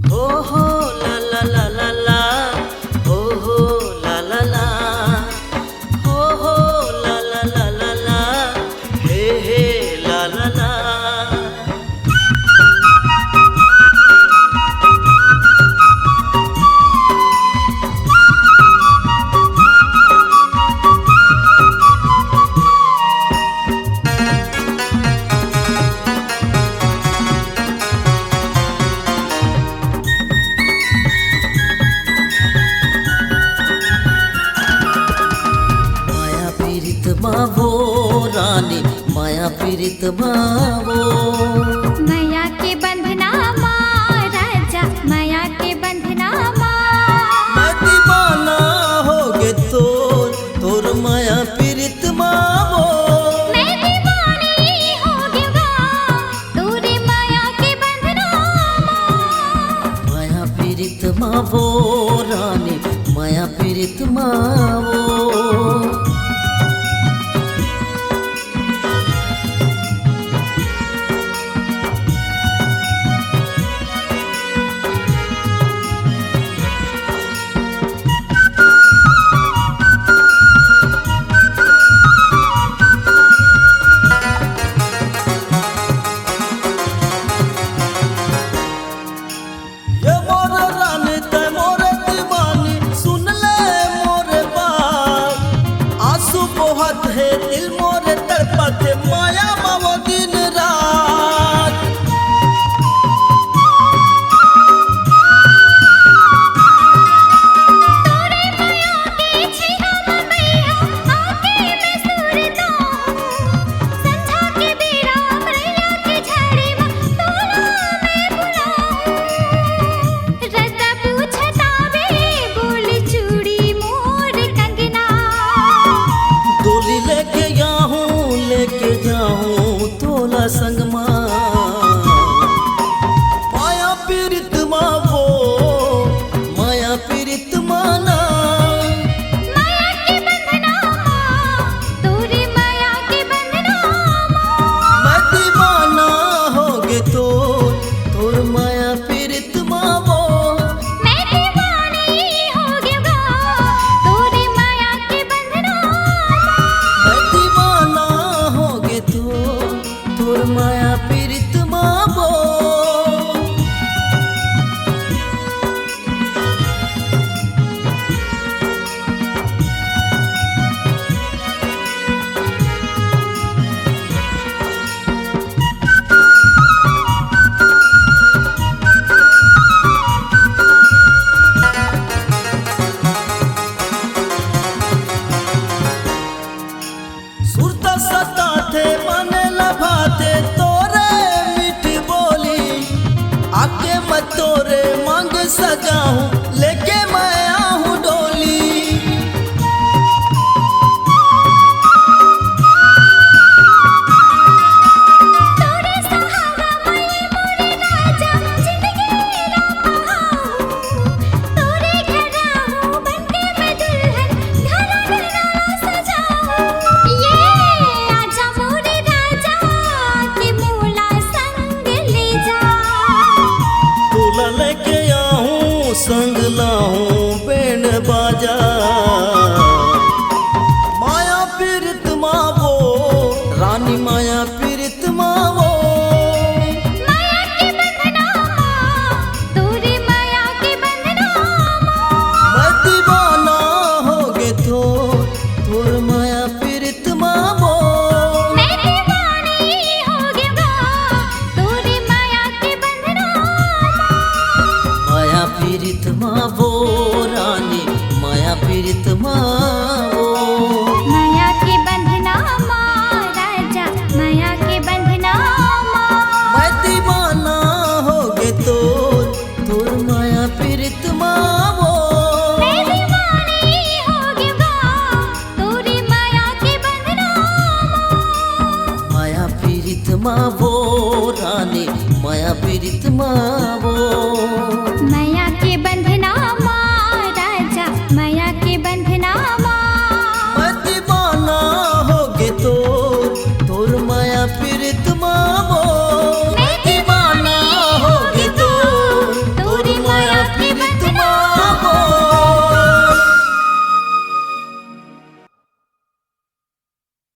हो हो ला ला ला ला ला, हो हो ला ला ला, हो हो ला ला ला ला ला, हे हे ला ला ला। मावो रानी माया पीड़ित मावो, माया के बंधना माँ राजा, माया के बंधना माँ। मैं दीवाना होगे तोर माया पीड़ित मावो, मैं दीवानी हो गया तोरे माया के बंधना माँ। माया पीड़ित मावो रानी माया पीड़ित मावो। बहुत है दिल मोरे तड़पते माया मावो दिन रात। तोरे माया के छेड़ा मैया आके मैं सुरता हूँ। संझा के बेरा मैया के झाड़ी में तोला मैं बुलाऊं। रता पूछता बे बोली चूड़ी मोर कंगना। डोली लेके जाऊं तोला संग माया पीड़ित मावो माया पीड़ित माना। माया के बंधना माँ तोरे माया के बंधना माँ। मैं दीवाना होगे तोर माया पीड़ित मावो, मैं दीवानी हो गया तोरे माया के बंधना माँ। मैं दीवाना होगे तोर माया पीड़ित मावो। सुरता सता थे मन लभाते तोरे मीठी बोली, आके मैं तोरे मांग सजाऊं लेके मैं आहूं डोली। तोरे सहारा मैं मोरे राजा जिंदगी मेरा बहाऊं। तोरे घर आहूं बनके मैं दुल्हन घरा सजाऊं। ये आजा मोरे राजा के मोला संग ले जा। तोला लेके आहूं संग लाऊं बैंड बाजा। माया पीड़ित मावो रानी माया पीड़ित मावो। माया के बंधना माँ तोरे माया के बंधना माँ। मैं दीवाना होगे तोर माया पीड़ित मावो। मैं दीवानी हो गया तोरे माया के बंधना माँ। माया पीड़ित मावो रानी माया पीड़ित माँ।